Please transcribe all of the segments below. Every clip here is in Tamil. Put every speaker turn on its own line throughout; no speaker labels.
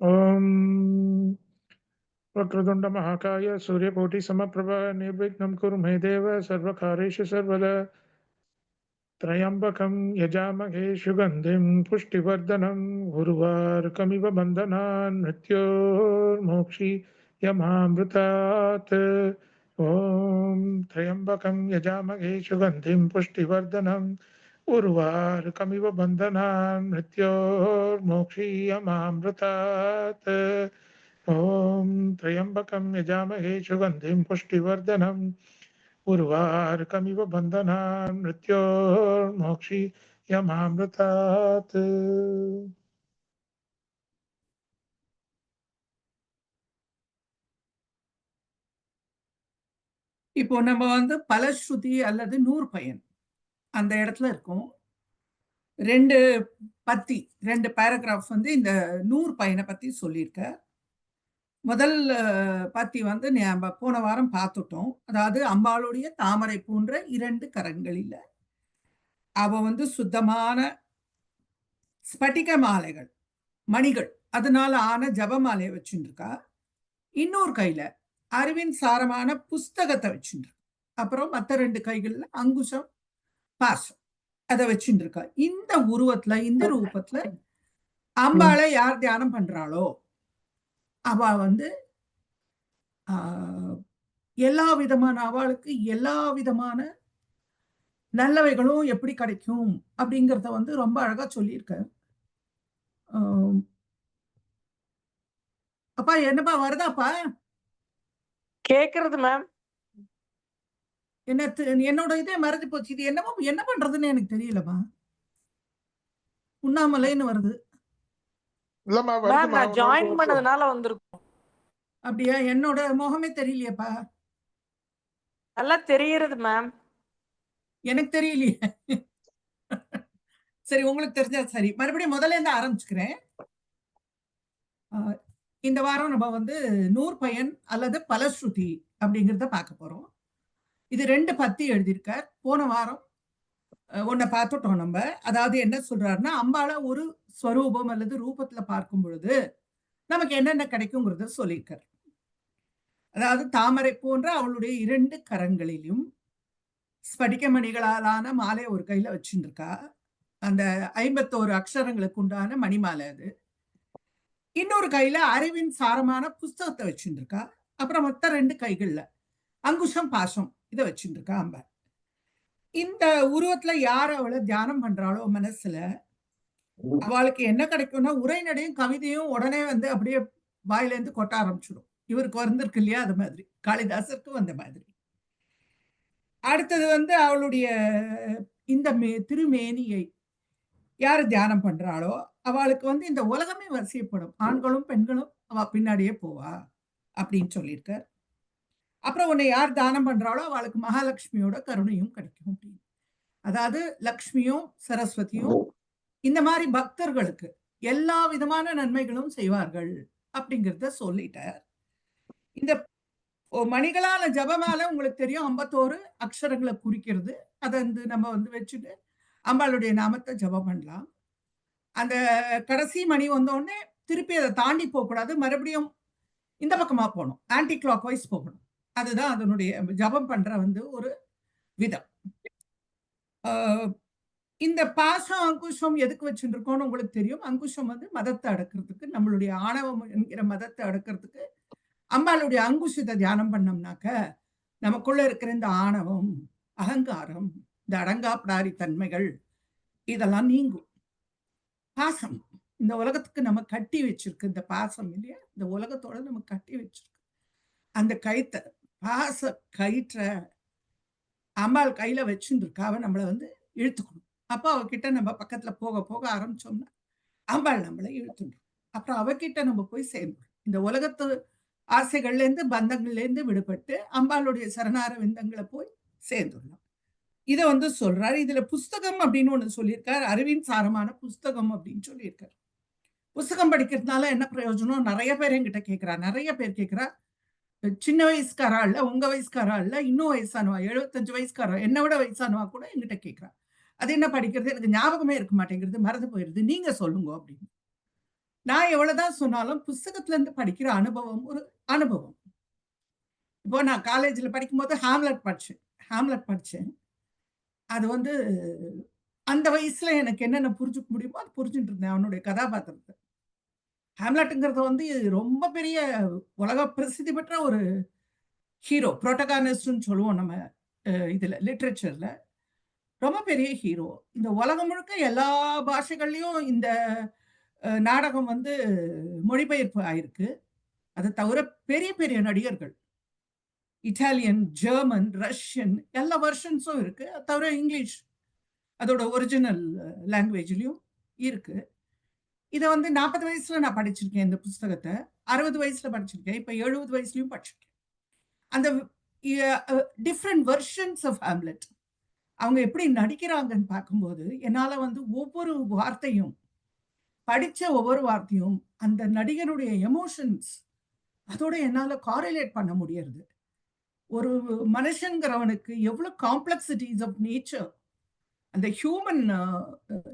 ॐ वक्रतुण्ड महाकाय सूर्यकोटि समप्रभा निर्विघ्नं कुरु मे देव सर्वकार्येषु सर्वदा त्र्यम्बकं यजामहे सुगन्धिं पुष्टिवर्धनं उर्वारुकमिव बन्धनान् मृत्योर्मोक्षीयमामृतात् ॐ त्र्यम्बकं यजामहे सुगन्धिं पुष्टिवर्धनम् उर्वारुकमिव बन्धनान् मृत्योर्मोक्षीयमामृतात् ॐ त्र्यम्बकं यजामहे सुगन्धिं पुष्टिवर्धनम् उर्वारुकमिव बन्धनान् मृत्योर्मोक्षीयमामृतात्.
இப்போ நம்ம வந்து பலஸ்ருதி அல்லது நூற்பயன் அந்த இடத்துல இருக்கும். ரெண்டு பேராகிராஃப் வந்து இந்த நூற்பயனை பத்தி சொல்லியிருக்க. முதல் பத்தி வந்து நம்ம போன வாரம் பார்த்துட்டோம். அதாவது அம்பாளுடைய தாமரை போன்ற 2 கரங்களில் அவ வந்து சுத்தமான ஸ்பட்டிக மாலைகள், மணிகள், அதனால ஆன ஜபமாலையை வச்சுருக்கா. இன்னொரு கையில அறிவின் சாரமான புஸ்தகத்தை வச்சுருக்கா. அப்புறம் மற்ற 2 கைகள்ல அங்குசம், பாசம் அதை வச்சுருக்கா. இந்த உருவத்துல, இந்த ரூபத்துல அம்பாளை யார் தியானம் பண்றாளோ அவ வந்து எல்லா விதமான அவளுக்கு எல்லா விதமான நல்லவைகளும் எப்படி கிடைக்கும் அப்படிங்கறத வந்து ரொம்ப அழகா சொல்லியிருக்க. அப்பா என்னப்பா வருதாப்பா?
கேக்குறது மேம்.
என்னோட இதே மறைஞ்சு போச்சு. இது என்ன பண்றதுன்னு எனக்கு தெரியலமா. உண்ணாமலைன்னு வருது.
நான் ஜாயின் பண்ணதுனால வந்திருக்கும்.
அப்படியா? என்னோட முகமே தெரியலையேப்பா.
நல்லா தெரியுது மேம்.
எனக்கு தெரியலையே. சரி, உங்களுக்கு தெரிஞ்சா சரி. மறுபடியும் முதல்ல இருந்து ஆரம்பிச்சுக்கிறேன். இந்த வாரம் நம்ம வந்து நூற்பயன் அல்லது பலஸ்ருதி அப்படிங்கிறத பார்க்க போறோம். இது 2 பத்தி எழுதியிருக்கார். போன வாரம் ஒன்ன பார்த்துட்டோம் நம்ம. அதாவது என்ன சொல்றாருன்னா, அம்பாள ஒரு ஸ்வரூபம் அல்லது ரூபத்துல பார்க்கும் பொழுது நமக்கு என்னென்ன கிடைக்குங்கிறத சொல்லியிருக்கார். அதாவது தாமரை போன்ற அவளுடைய 2 கரங்களிலும் ஸ்படிக மணிகளாலான மாலை ஒரு கையில வச்சுருக்கா. அந்த 51 அக்ஷரங்களுக்கு உண்டான மணிமாலை அது. இன்னொரு கையில அறிவின் சாரமான புஸ்தகத்தை வச்சுருக்கா. அப்புறம் மொத்த 2 கைகள்ல அங்குஷம், பாசம் இதை வச்சுருக்கா அம்பாள். இந்த உருவத்துல யார் அவளை தியானம் பண்றாளோ மனசுல அவளுக்கு என்ன கிடைக்கும்னா உரைநடையும் கவிதையும் உடனே வந்து அப்படியே வாயிலேருந்து கொட்ட ஆரம்பிச்சிடும். இவருக்கு வந்திருக்கு இல்லையா, அது மாதிரி காளிதாசருக்கு வந்த மாதிரி. அடுத்தது வந்து அவளுடைய இந்த திருமேனியை யாரு தியானம் பண்றாளோ அவளுக்கு வந்து இந்த உலகமே வரிசைப்படும். ஆண்களும் பெண்களும் அவ பின்னாடியே போவா அப்படின்னு சொல்லியிருக்க. அப்புறம் உன்னை யார் தானம் பண்றாளோ அவளுக்கு மகாலட்சுமியோட கருணையும் கிடைக்கும் அப்படின்னு. அதாவது லக்ஷ்மியும் சரஸ்வதியும் இந்த மாதிரி பக்தர்களுக்கு எல்லா விதமான நன்மைகளும் செய்வார்கள் அப்படிங்கிறத சொல்லிட்டார். இந்த மணிகளால ஜபமால உங்களுக்கு தெரியும் 51 அக்ஷரங்களை குறிக்கிறது. அதை வந்து நம்ம வந்து வச்சுட்டு அம்பாளுடைய நாமத்தை ஜபம் பண்ணலாம். அந்த கடைசி மணி வந்தோடனே திருப்பி அதை தாண்டி போகக்கூடாது, மறுபடியும் இந்த பக்கமா போகணும், ஆன்டி கிளாக் வைஸ் போகணும். அதுதான் அதனுடைய ஜபம் பண்ற வந்து ஒரு விதம். இந்த பாசம் அங்குஷம் எதுக்கு வச்சுருக்கோம்னு உங்களுக்கு தெரியும். அங்குஷம் வந்து மதத்தை அடக்கிறதுக்கு, நம்மளுடைய ஆணவம் என்கிற மதத்தை அடக்கிறதுக்கு அம்பாளுடைய அங்குஷத்தை தியானம் பண்ணோம்னாக்க நமக்குள்ள இருக்கிற இந்த ஆணவம், அகங்காரம், இந்த அடங்காப்படாரி தன்மைகள் இதெல்லாம் நீங்கும். பாசம் இந்த உலகத்துக்கு நம்ம கட்டி வச்சிருக்கு. இந்த பாசம் இல்லையா, இந்த உலகத்தோட நம்ம கட்டி வச்சிருக்கு. அந்த கயிற்ற பாச கயிற்ற அம்பாள் கையில வச்சுருக்கா. அவ நம்மளை வந்து இழுத்துக்கணும். அப்போ அவகிட்ட நம்ம பக்கத்துல போக போக ஆரம்பிச்சோம்னா அம்பாள் நம்மளை இழுத்துடும். அப்புறம் அவகிட்ட நம்ம போய் சேர்ந்தோம். இந்த உலகத்து ஆசைகள்ல இருந்து பந்தங்கள்ல இருந்து விடுபட்டு அம்பாளுடைய சரணார விந்தங்களை போய் சேர்ந்துடலாம். இதை வந்து சொல்றாரு. இதுல புஸ்தகம் அப்படின்னு ஒண்ணு சொல்லியிருக்காரு. அறிவின் சாரமான புஸ்தகம் அப்படின்னு சொல்லியிருக்காரு. புஸ்தகம் படிக்கிறதுனால என்ன பிரயோஜனம்? நிறைய பேர் என்கிட்ட கேட்கிறா. நிறைய பேர் கேட்கிறா. சின்ன வயசுக்காரா இல்ல, உங்க வயசுக்காரா இல்ல, இன்னும் வயசானவா, 75 வயசுக்காரா, என்னை விட வயசானவா கூட என்கிட்ட கேட்கிறா. அது என்ன படிக்கிறது, எனக்கு ஞாபகமே இருக்க மாட்டேங்கிறது, மறந்து போயிருது, நீங்க சொல்லுங்க அப்படின்னு. நான் எவ்வளவுதான் சொன்னாலும் புஸ்தகத்துல இருந்து படிக்கிற அனுபவம் ஒரு அனுபவம். இப்போ நான் காலேஜ்ல படிக்கும்போது ஹாம்லெட் படிச்சேன். அது வந்து அந்த வயசுல எனக்கு என்னென்ன புரிஞ்சுக்க முடியுமோ அது புரிஞ்சுட்டு இருந்தேன் அவனுடைய கதாபாத்திரத்தை. ஹாம்லெட்டுங்கிறது வந்து ரொம்ப பெரிய உலக பிரசித்தி பெற்ற ஒரு ஹீரோ, புரோட்டகானிஸ்ட்னு சொல்லுவோம் நம்ம இதுல லிட்ரேச்சர்ல. ரொம்ப பெரிய ஹீரோ. இந்த உலகம் முழுக்க எல்லா பாஷைகள்லயும் இந்த நாடகம் வந்து மொழிபெயர்ப்பு ஆயிருக்கு. அது தவிர பெரிய பெரிய நடிகர்கள் இட்டாலியன், ஜெர்மன், ரஷ்யன் எல்லா வெர்ஷன்ஸும் இருக்கு. அது தவிர இங்கிலீஷ் அதோட ஒரிஜினல் லாங்குவேஜ்லயும் இருக்கு. இதை வந்து 40 வயசுல நான் படிச்சிருக்கேன் இந்த புஸ்தகத்தை. 60 வயசுல படிச்சிருக்கேன். இப்ப 70 வயசுலயும் படிச்சிருக்கேன். அந்த டிஃப்ரெண்ட் வெர்ஷன்ஸ் ஆஃப் ஹாம்லெட் அவங்க எப்படி நடிக்கிறாங்கன்னு பார்க்கும்போது என்னால வந்து ஒவ்வொரு வார்த்தையும் படிச்ச ஒவ்வொரு வார்த்தையும் அந்த நடிகனுடைய எமோஷன்ஸ் அதோட என்னால காரிலேட் பண்ண முடியறது. ஒரு மனுஷங்கிறவனுக்கு எவ்வளவு காம்ப்ளெக்சிட்டிஸ் ஆஃப் நேச்சர், அந்த ஹியூமன்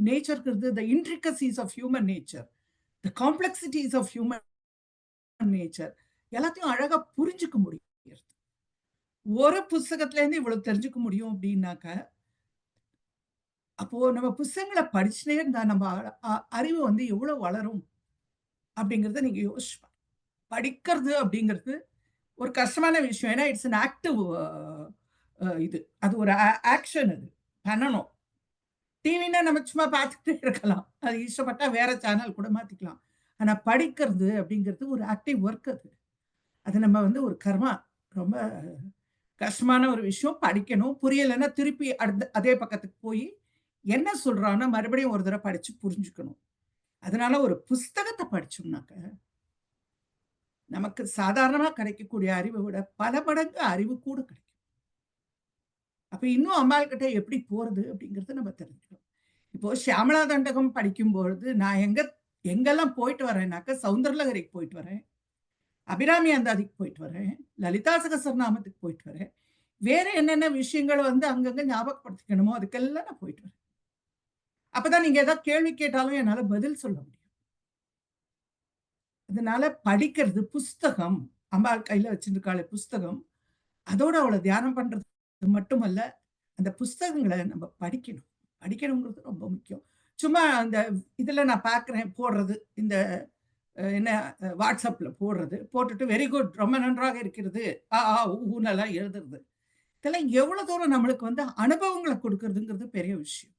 நேச்சர்ங்கிறது, the intricacies of human nature, the complexities of human nature எல்லாத்தையும் அழகா புரிஞ்சுக்க முடியும். ஒரு புஸ்தகத்துல இருந்து இவ்வளவு தெரிஞ்சுக்க முடியும் அப்படின்னாக்க, அப்போ நம்ம புஸ்தகங்களை படிச்சுட்டே இருந்தா நம்ம அறிவு வந்து எவ்வளவு வளரும் அப்படிங்கறத நீங்க யோசிச்சு படிக்கிறது அப்படிங்கிறது ஒரு கஷ்டமான விஷயம். ஏன்னா இட்ஸ் an ஆக்டிவ் இது, அது ஒரு ஆக்ஷன், அது பண்ணணும். டிவின்னா நம்ம சும்மா பார்த்துட்டே இருக்கலாம், அது இஷ்டப்பட்டா வேற சேனல் கூட மாத்திக்கலாம். ஆனா படிக்கிறது அப்படிங்கிறது ஒரு ஆக்டிவ் ஒர்க். அது நம்ம வந்து ஒரு கர்மா, ரொம்ப கஷ்டமான ஒரு விஷயம். படிக்கணும், புரியலைன்னா திருப்பி அதே பக்கத்துக்கு போய் என்ன சொல்றான்னா மறுபடியும் ஒரு தடவை படிச்சு புரிஞ்சுக்கணும். அதனால ஒரு புஸ்தகத்தை படிச்சோம்னாக்க நமக்கு சாதாரணமா கிடைக்கக்கூடிய அறிவை விட பல மடங்கு அறிவு கூட கிடைக்கும். அப்ப இன்னும் அம்பாள் கிட்ட எப்படி போறது அப்படிங்கறத நம்ம தெரிஞ்சுக்கணும். இப்போ சியாமளா தண்டகம் படிக்கும்பொழுது நான் எங்கெல்லாம் போயிட்டு வரேன்னாக்க, சௌந்தரலகரிக்கு போயிட்டு வரேன், அபிராமி அந்தாதிக்கு போயிட்டு வரேன், லலிதா சகஸ்ரநாமத்துக்கு போயிட்டு வரேன். வேற என்னென்ன விஷயங்கள் வந்து அங்கங்க ஞாபகப்படுத்திக்கணுமோ அதுக்கெல்லாம் நான் போயிட்டு வரேன். அப்பதான் நீங்க ஏதாவது கேள்வி கேட்டாலும் என்னால பதில் சொல்ல முடியும். அதனால படிக்கிறது, புஸ்தகம், அம்பாள் கையில வச்சிருக்காளே புஸ்தகம், அதோட அவளை தியானம் பண்றது மட்டுமல்ல, அந்த புஸ்தகங்களை நம்ம படிக்கணும். படிக்கணுங்கிறது ரொம்ப முக்கியம். சும்மா அந்த இதுல நான் பார்க்கிறேன் போடுறது, இந்த என்ன வாட்ஸ்அப்ல போடுறது, போட்டுட்டு வெரி குட், ரொம்ப நன்றாக இருக்கிறது, ஊனெல்லாம் எழுதுறது, இதெல்லாம் எவ்வளவு தூரம் நம்மளுக்கு வந்து அனுபவங்களை கொடுக்கறதுங்கிறது பெரிய விஷயம்.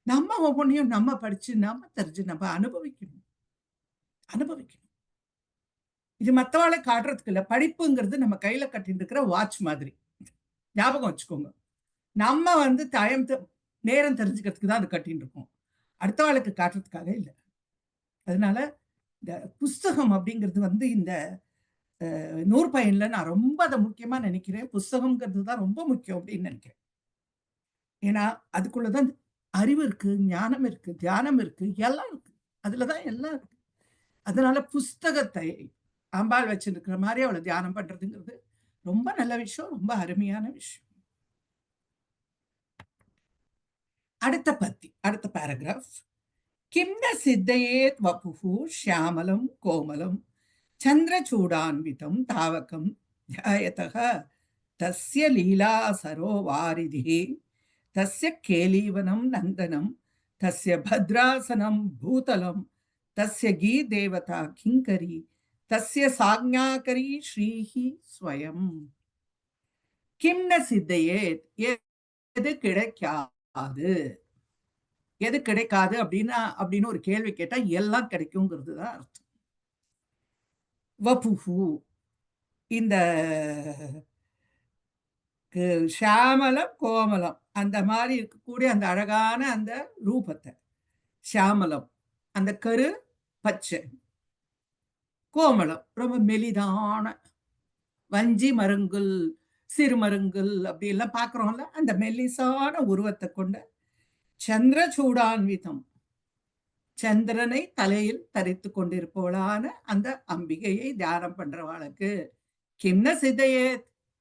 நம்ம ஒவ்வொன்றையும் நம்ம படிச்சு நம்ம தெரிஞ்சு நம்ம அனுபவிக்கணும். இது மத்தவாளை காட்டுறதுக்கு இல்ல. படிப்புங்கிறது நம்ம கையில கட்டிட்டு இருக்கிற வாட்ச் மாதிரி, ஞாபகம் வச்சுக்கோங்க. நம்ம வந்து நேரம் தெரிஞ்சுக்கிறதுக்கு தான் அது கட்டிட்டு இருக்கோம், அடுத்தவாளுக்கு காட்டுறதுக்காக இல்லை. அதனால இந்த புஸ்தகம் அப்படிங்கிறது வந்து இந்த நூற்பயன்ல நான் ரொம்ப அதை முக்கியமா நினைக்கிறேன். புஸ்தகம்ங்கிறது தான் ரொம்ப முக்கியம் அப்படின்னு நினைக்கிறேன். ஏன்னா அதுக்குள்ளதான் அறிவு இருக்கு, ஞானம் இருக்கு, தியானம் இருக்கு, எல்லாம் இருக்கு. அதுலதான் எல்லாம் இருக்கு. அதனால புஸ்தகத்தை அம்பாள் வச்சிருக்கிற மாதிரி அவளை தியானம் பண்றதுங்கிறது ரொம்ப நல்ல விஷயம், ரொம்ப அருமையான விஷயம். அடுத்த பேராகிராஃப். கிம்ன சித்தையேத் வபுஹு ஷியாமலம் கோமலம் சந்திரசூடான்விதம் தாவகம் த்யாயதஹ தஸ்ய லீலா சரோவாரிதிஹி தஸ்ய கேலீவனம் நந்தனம் தஸ்ய பத்ராசனம் பூதலம் தஸ்ய கீ தேவதா கிங்கரி தஸ்ய சாக்ஞாகரி ஸ்ரீஹி ஸ்வயம். கிம்ன சித்தையேத், எது கிடைக்காது, எது கிடைக்காது அப்படின்னு ஒரு கேள்வி கேட்டா எல்லாம் கிடைக்குங்கிறது தான் அர்த்தம். வபுஹு, இந்த ஷியாமலம் கோமலம் அந்த மாதிரி இருக்கக்கூடிய அந்த அழகான அந்த ரூபத்தை, ஷியாமலம் அந்த கரு பச்சை, கோமலம் ரொம்ப மெலிதான வஞ்சி மருங்குல், சிறுமருங்குல் அப்படி எல்லாம் பாக்குறோம்ல, அந்த மெல்லிசான உருவத்தை கொண்ட சந்திரசூடான்விதம், சந்திரனை தலையில் தரித்து கொண்டிருப்பவளான அந்த அம்பிகையை தியானம் பண்றவாளுக்கு கிண்ண சிதையே,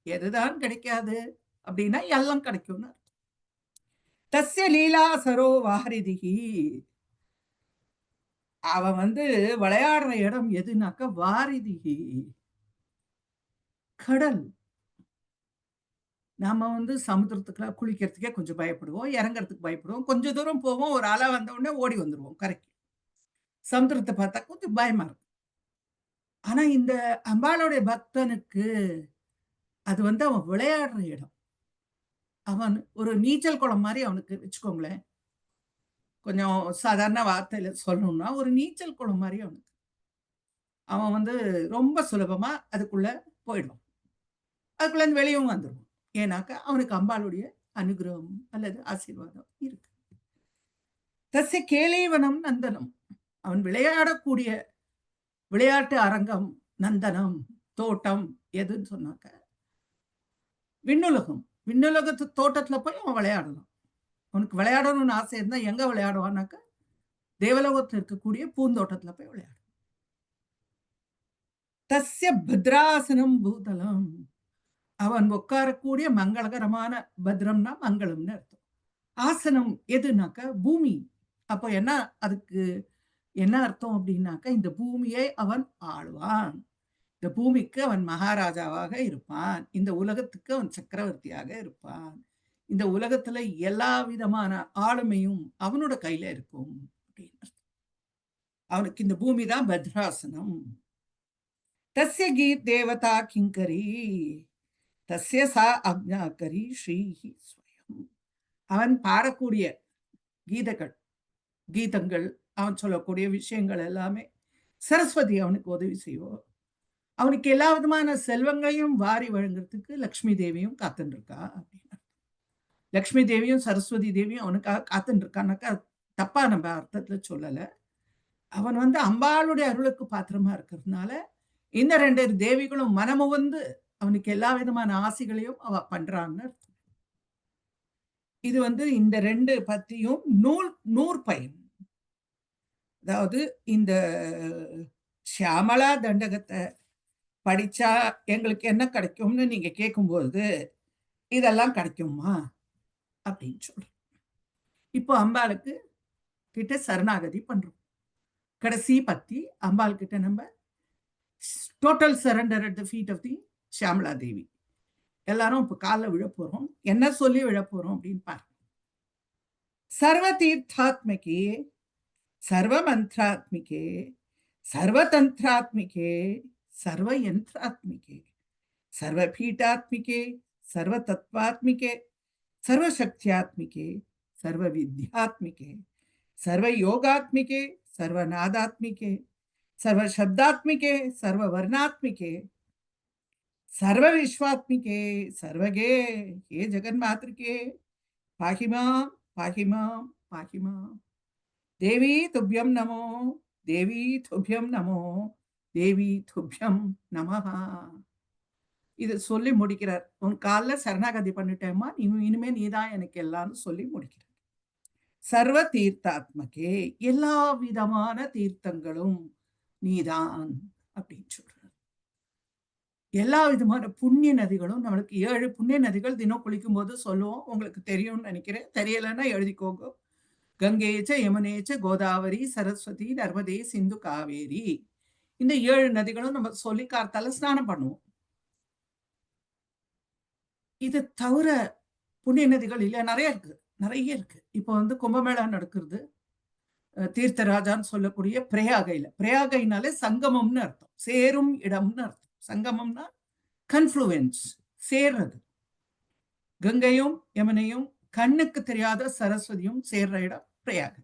எதுதான் கிடைக்காது அப்படின்னா எல்லாம் கிடைக்கும்னு. தஸ்ய லீலா சரோவாரிதிகி, அவன் வந்து விளையாடுற இடம் எதுனாக்க வாரிதிகி, கடல். நாம வந்து சமுத்திரத்துக்குலாம் குளிக்கிறதுக்கே கொஞ்சம் பயப்படுவோம். இறங்குறதுக்கு பயப்படுவோம். கொஞ்சம் தூரம் போவோம். ஒரு அலை வந்த உடனே ஓடி வந்துருவோம் கரைக்கு. சமுத்திரத்த பார்த்தா கொஞ்சம் பயமா இருக்கும். ஆனா இந்த அம்பாளுடைய பக்தனுக்கு அது வந்து அவன் விளையாடுற இடம். அவன் ஒரு நீச்சல் குளம் மாரி அவனுக்கு வச்சுக்கோங்களேன். கொஞ்சம் சாதாரண வார்த்தையில சொல்லணும்னா, ஒரு நீச்சல் குளம் மாரி அவனுக்கு. அவன் வந்து ரொம்ப சுலபமா அதுக்குள்ள போயிடுவான். அதுக்குள்ளேருந்து வெளியவும் வந்துருவான். ஏன்னாக்கா அவனுக்கு அம்பாளுடைய அனுகிரகம் அல்லது ஆசீர்வாதம் இருக்கு. தஸ்ய கேளீவனம் நந்தனம். அவன் விளையாடக்கூடிய விளையாட்டு அரங்கம், நந்தனம், தோட்டம் எதுன்னு சொன்னாக்க, விண்ணுலகம். விண்ணுலகத்து தோட்டத்துல போய் அவன் விளையாடலாம். அவனுக்கு விளையாடணும்னு ஆசை இருந்தா எங்க விளையாடுவான்னாக்க, தேவலோகத்துல இருக்கக்கூடிய பூந்தோட்டத்துல போய் விளையாடுவான். தஸ்ய பத்ராசனம் பூதலம். அவன் உட்காரக்கூடிய மங்களகரமான பத்ரம்னா மங்களம்னு அர்த்தம். ஆசனம் எதுனாக்க பூமி. அப்போ என்ன அதுக்கு என்ன அர்த்தம் அப்படின்னாக்க, இந்த பூமியை அவன் ஆளுவான். இந்த பூமிக்கு அவன் மகாராஜாவாக இருப்பான். இந்த உலகத்துக்கு அவன் சக்கரவர்த்தியாக இருப்பான். இந்த உலகத்துல எல்லா விதமான ஆளுமையும் அவனோட கையில இருக்கும் அப்படின்னு அர்த்தம். அவனுக்கு இந்த பூமி தான் பத்ராசனம். தஸ்ய கீத் தேவதா கிங்கரி தஸ்ய சா அக்ஞாகரி ஸ்ரீஹி ஸ்வயம். அவன் பாடக்கூடிய கீதங்கள் அவன் சொல்லக்கூடிய விஷயங்கள் எல்லாமே சரஸ்வதி அவனுக்கு உதவி செய்வோம். அவனுக்கு எல்லா விதமான செல்வங்களையும் வாரி வழங்குறதுக்கு லக்ஷ்மி தேவியும் காத்துட்டு இருக்கா அப்படின்னு. லக்ஷ்மி தேவியும் சரஸ்வதி தேவியும் அவனுக்காக காத்துட்டு இருக்கான்னாக்கா தப்பா நம்ம அர்த்தத்துல சொல்லல. அவன் வந்து அம்பாளுடைய அருளுக்கு பாத்திரமா இருக்கிறதுனால இந்த 2 தேவிகளும் மனமுவந்து அவனுக்கு எல்லா விதமான ஆசைகளையும் அவ பண்றான்னு அர்த்தம். இது வந்து இந்த 2 பத்தியும் நூற்பயன். அதாவது இந்த ஷியாமளா தண்டகத்தை படிச்சா எங்களுக்கு என்ன கிடைக்கும்னு நீங்க கேட்கும்போது இதெல்லாம் கிடைக்குமா அப்படின்னு சொல்றோம். இப்போ அம்பாளுக்கு கிட்ட சரணாகதி பண்றோம். கடைசி பத்தி அம்பாள் கிட்ட நம்ம total surrender at the feet of the Shyamala Devi. எல்லாரும் இப்ப காலில் விழ போறோம். என்ன சொல்லி விழ போறோம் அப்படின்னு பாருங்க. சர்வ தீர்த்தாத்மிகே, சர்வ மந்திராத்மிகே, सर्वतंत्रात्मिके, सर्वयंत्रात्मिके, सर्वपीठात्मिके, सर्वतत्वात्मिके, सर्वशक्त्यात्मिके, सर्वविद्यात्मिके, सर्वयोगात्मिके, सर्वनादात्मिके, सर्वशब्दात्मिके, सर्ववर्णात्मिके, सर्वविश्वात्मिके, सर्वगे, हे जगन्मातृके, पाहि मां, पाहि मां, पाहि मां. देवी तुभ्यं नमो, தேவி துப்யம் நமோ, தேவி துப்யம் நமஹா. இது சொல்லி முடிக்கிறார். உன் காலில் சரணாகதி பண்ணிட்டேம்மா, இனிமே நீதான் எனக்கு எல்லாம்னு சொல்லி முடிக்கிறார். சர்வ தீர்த்தாத்மகே, எல்லா விதமான தீர்த்தங்களும் நீதான் அப்படின்னு சொல்றார். எல்லா விதமான புண்ணிய நதிகளும் நம்மளுக்கு 7 புண்ணிய நதிகள் தினம் குளிக்கும் போது சொல்லுவோம். உங்களுக்கு தெரியும்னு நினைக்கிறேன். தெரியலைன்னா எழுதிக்கோங்க. கங்கேச்ச யமுனேச்ச கோதாவரி சரஸ்வதி நர்மதே சிந்து காவேரி. இந்த 7 நதிகளும் நம்ம சொல்லி காத்தால ஸ்நானம் பண்ணுவோம். இது தவிர புண்ணிய நதிகள் இல்ல, நிறைய இருக்கு. இப்போ வந்து கும்பமேளா நடக்கிறது. தீர்த்தராஜான்னு சொல்லக்கூடிய பிரயாகைனாலே சங்கமம்னு அர்த்தம், சேரும் இடம்னு அர்த்தம். சங்கமம்னா கன்ஃப்ளூயன்ஸ், சேர்றது. கங்கையும் யமுனையும் கண்ணுக்கு தெரியாத சரஸ்வதியும் சேர்ற இடம் பிரயாக.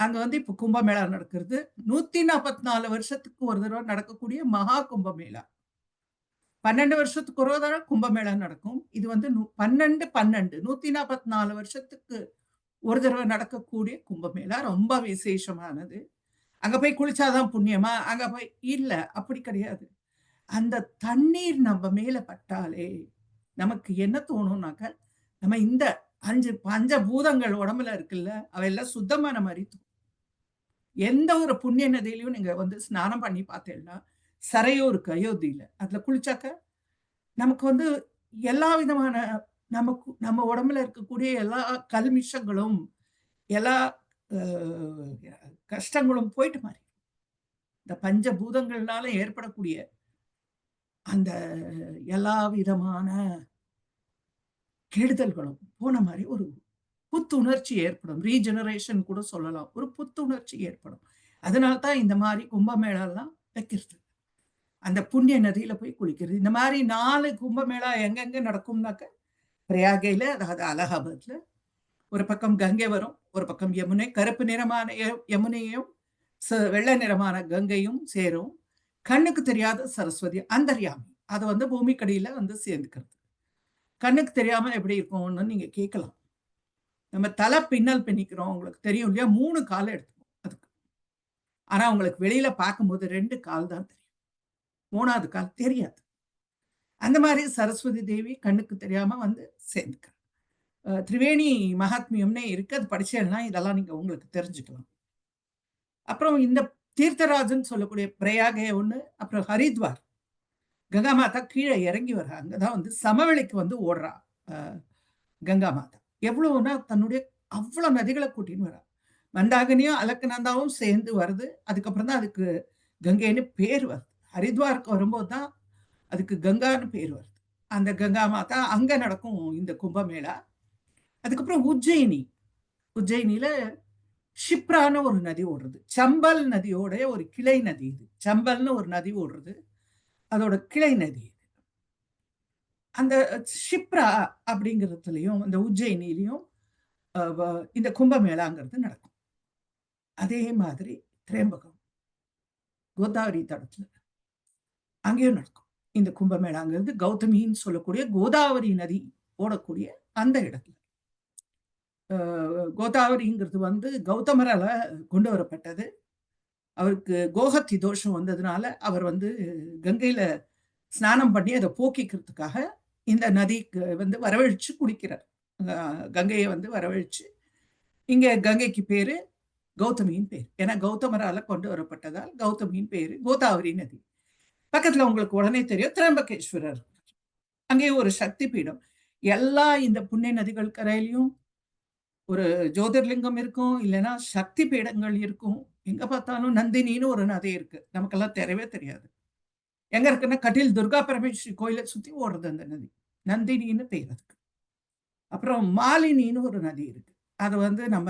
அங்க வந்து இப்ப கும்பமேளா நடக்கிறது. 144 வருஷத்துக்கு ஒரு தடவை நடக்கக்கூடிய மகா கும்பமேளா. 12 வருஷத்துக்கு ஒரு தடவை கும்பமேளா நடக்கும். இது வந்து 144 வருஷத்துக்கு ஒரு தடவை நடக்கக்கூடிய கும்பமேளா ரொம்ப விசேஷமானது. அங்க போய் குளிச்சாதான் புண்ணியமா? அங்க போய் இல்ல, அப்படி கிடையாது. அந்த தண்ணீர் நம்ம மேல பட்டாலே நமக்கு என்ன தோணும்னாக்க, நம்ம இந்த 5 பஞ்சபூதங்கள் உடம்புல இருக்குல்ல, அவையெல்லாம் சுத்தமான மாதிரி தோணும். எந்த ஒரு புண்ணிய நதியிலையும் நீங்க வந்து ஸ்நானம் பண்ணி பார்த்தீங்கன்னா, சரையூர் இருக்கு அயோத்தியில, அதுல குளிச்சாக்க நமக்கு வந்து எல்லா விதமான நம்ம உடம்புல இருக்கக்கூடிய எல்லா கல்மிஷங்களும், எல்லா கஷ்டங்களும் போயிட்டு மாறி இந்த பஞ்சபூதங்கள்னால ஏற்படக்கூடிய அந்த எல்லா விதமான கெடுதல்களும் போன மாதிரி ஒரு புத்துணர்ச்சி ஏற்படும். ரீஜெனரேஷன் கூட சொல்லலாம். ஒரு புத்துணர்ச்சி ஏற்படும். அதனால்தான் இந்த மாதிரி கும்பமேளாலாம் வைக்கிறது. அந்த புண்ணிய நதியில போய் குளிக்கிறது. இந்த மாதிரி 4 கும்பமேளா எங்கெங்க நடக்கும்னாக்க பிரயாகையில, அதாவது அலகாபாத்ல ஒரு பக்கம் கங்கை வரும், ஒரு பக்கம் யமுனை, கருப்பு நிறமான யமுனையும் வெள்ளை நிறமான கங்கையும் சேரும். கண்ணுக்கு தெரியாத சரஸ்வதி அந்தர்யாமி, அதை வந்து பூமிக்கடியில வந்து சேர்ந்துக்கிறது. கண்ணுக்கு தெரியாம எப்படி இருக்கும்னு நீங்க கேட்கலாம். நம்ம தலை பின்னல் பின்னிக்கிறோம், உங்களுக்கு தெரியும் இல்லையா? 3 கால் எடுத்துக்கும் அதுக்கு. ஆனா உங்களுக்கு வெளியில பார்க்கும்போது 2 கால் தான் தெரியும், 3வது கால் தெரியாது. அந்த மாதிரி சரஸ்வதி தேவி கண்ணுக்கு தெரியாம வந்து சேர்ந்துக்கிறார். திரிவேணி மகாத்மியம்னே இருக்கு, அது படிச்சேன்னா இதெல்லாம் நீங்க உங்களுக்கு தெரிஞ்சுக்கலாம். அப்புறம் இந்த தீர்த்தராஜன் சொல்லக்கூடிய பிரயாகை ஒண்ணு, அப்புறம் ஹரித்வார். கங்கா மாதா கீழே இறங்கி வர்றா, அங்கதான் வந்து சமவெளிக்கு வந்து ஓடுறா கங்கா மாதா. எவ்வளவுனா தன்னுடைய அவ்வளவு நதிகளை கூட்டின்னு வரா. மந்தாகினியும் அலக்கநந்தாவும் சேர்ந்து வருது. அதுக்கப்புறம் தான் அதுக்கு கங்கைன்னு பேர் வருது. ஹரித்வாருக்கு வரும்போது தான் அதுக்கு கங்கான்னு பேர் வருது. அந்த கங்கா மாதா அங்க நடக்கும் இந்த கும்பமேளா. அதுக்கப்புறம் உஜ்ஜயினியில ஷிப்ரான்னு ஒரு நதி ஓடுறது. சம்பல் நதியோட ஒரு கிளை நதி இது. சம்பல்னு ஒரு நதி ஓடுறது, அதோட கிளை நதி. அந்த ஷிப்ரா அப்படிங்கிறதுலயும் அந்த உஜ்ஜயினிலையும் இந்த கும்பமேளாங்கிறது நடக்கும். அதே மாதிரி திரேம்பகம், கோதாவரி தடத்துல அங்கேயும் நடக்கும் இந்த கும்பமேளாங்கிறது. கௌதமின்னு சொல்லக்கூடிய கோதாவரி நதி ஓடக்கூடிய அந்த இடத்துல. கோதாவரிங்கிறது வந்து கௌதமரால கொண்டு வரப்பட்டது. அவருக்கு கோஹத்தி தோஷம் வந்ததுனால அவர் வந்து கங்கையில ஸ்நானம் பண்ணி அதை போக்கிக்கிறதுக்காக இந்த நதிக்கு வந்து வரவழைச்சு குடிக்கிறார். கங்கையை வந்து வரவழைச்சு, இங்க கங்கைக்கு பேரு கௌதமியின் பேர். ஏன்னா கௌதமரால கொண்டு வரப்பட்டதால் கௌதமியின் பேரு கோதாவரி நதி. பக்கத்துல உங்களுக்கு உடனே தெரியும் திரம்பகேஸ்வரர், அங்கேயும் ஒரு சக்தி பீடம். எல்லா இந்த புண்ணிய நதிகள் கரையிலையும் ஒரு ஜோதிர்லிங்கம் இருக்கும், இல்லைன்னா சக்தி பீடங்கள் இருக்கும். எங்க பார்த்தாலும் நந்தினின்னு ஒரு நதி இருக்கு, நமக்கெல்லாம் தெரியவே தெரியாது. எங்க இருக்குன்னா கட்டில் துர்கா பரமேஸ்வரி கோயிலை சுத்தி ஓடுறது அந்த நதி, நந்தினின்னு பேர் அதுக்கு. அப்புறம் மாலினின்னு ஒரு நதி இருக்கு, அது வந்து நம்ம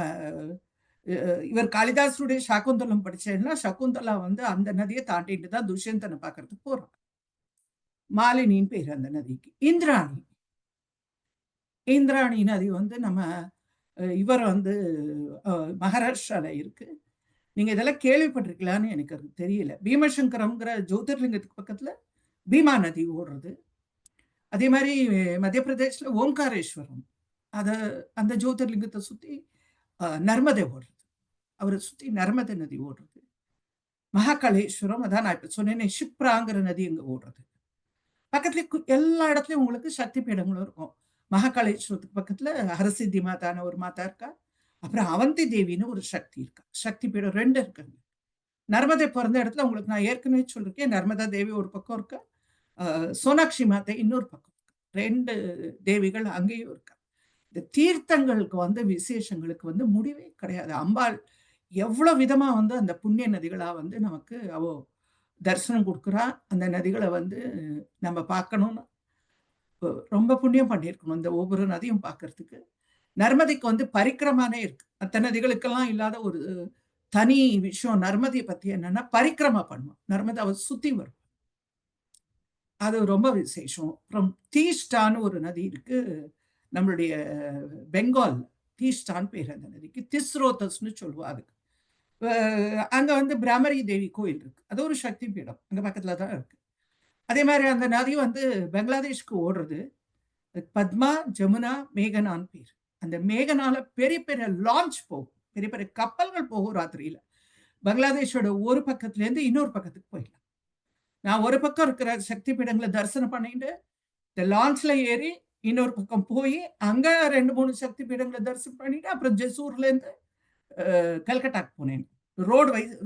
இவர் காளிதாசருடைய சகுந்தலம் படிச்சேன்னா சகுந்தலா வந்து அந்த நதியை தாண்டிட்டு தான் துஷ்யந்தனை பார்க்கறதுக்கு போறான். மாலினின்னு பேர் அந்த நதிக்கு. இந்திராணி நதி வந்து நம்ம இவர் வந்து மகாராஷ்டிரால இருக்கு. நீங்க இதெல்லாம் கேள்விப்பட்டிருக்கலான்னு எனக்கு அது தெரியல. பீமசங்கரம்ங்கிற ஜோதிர்லிங்கத்துக்கு பக்கத்துல பீமா நதி ஓடுறது. அதே மாதிரி மத்திய பிரதேஷ்ல ஓம்காரேஸ்வரம், அத அந்த ஜோதிர்லிங்கத்தை சுத்தி நர்மதை ஓடுறது, அவரை சுத்தி நர்மதை நதி ஓடுறது. மகாகாளேஸ்வரம், அதான் நான் இப்ப சொன்னேன், ஷிப்ராங்கிற நதி இங்க ஓடுறது. பக்கத்துல எல்லா இடத்துலயும் உங்களுக்கு சக்தி பீடங்களும் இருக்கும். மகாகாளேஸ்வரத்துக்கு பக்கத்துல ஹரசித்தி மாதான ஒரு மாதா இருக்கா. அப்புறம் அவந்தி தேவின்னு ஒரு சக்தி இருக்கா. சக்தி பீடம் 2 இருக்காங்க. நர்மதை பிறந்த இடத்துல உங்களுக்கு நான் ஏற்கனவே சொல்லிருக்கேன், நர்மதா தேவி ஒரு பக்கம் இருக்கா, சோனாட்சி மாதா இன்னொரு பக்கம் இருக்கா. 2 தேவிகள் அங்கேயும் இருக்கா. இந்த தீர்த்தங்களுக்கு வந்து விசேஷங்களுக்கு வந்து முடிவே கிடையாது. அம்பாள் எவ்வளவு விதமா வந்து அந்த புண்ணிய நதிகளா வந்து நமக்கு அவ தரிசனம் கொடுக்குறா. அந்த நதிகளை வந்து நம்ம பார்க்கணும்னு ரொம்ப புண்ணியம் பண்ணியிருக்கணும் இந்த ஒவ்வொரு நதியும் பார்க்கறதுக்கு. நர்மதைக்கு வந்து பரிக்கிரமானே இருக்கு. மற்ற நதிகளுக்கெல்லாம் இல்லாத ஒரு தனி விஷயம் நர்மதையை பத்தி என்னன்னா, பரிக்கிரமா பண்ணுவோம். நர்மதாவை சுத்தி வரும், அது ரொம்ப விசேஷம். அப்புறம் தீஷ்டான்னு ஒரு நதி இருக்கு நம்மளுடைய பெங்கால், தீஷ்டான் பேர் அந்த நதிக்கு. திஸ்ரோதஸ்னு சொல்லுவா அதுக்கு. அங்க வந்து பிராமரி தேவி கோயில் இருக்கு, அது ஒரு சக்தி பீடம் அங்க பக்கத்துல தான் இருக்கு. அதே மாதிரி அந்த நதி வந்து பங்களாதேஷ்க்கு ஓடுறது. பத்மா, ஜமுனா, மேகனான்னு பேர். அந்த மேகனால பெரிய பெரிய லான்ச் போகும், பெரிய பெரிய கப்பல்கள் போகும் ராத்திரியில. பங்களாதேஷோட ஒரு பக்கத்துல இருந்து இன்னொரு பக்கத்துக்கு போயிடலாம். நான் ஒரு பக்கம் இருக்கிற சக்தி பீடங்களை தரிசனம் பண்ணிட்டு இந்த லான்ச்ல ஏறி இன்னொரு பக்கம் போய் அங்க 2-3 சக்தி பீடங்களை தரிசனம் பண்ணிட்டு அப்புறம் ஜெசூர்ல இருந்து கல்கட்டாக்கு போனேன்.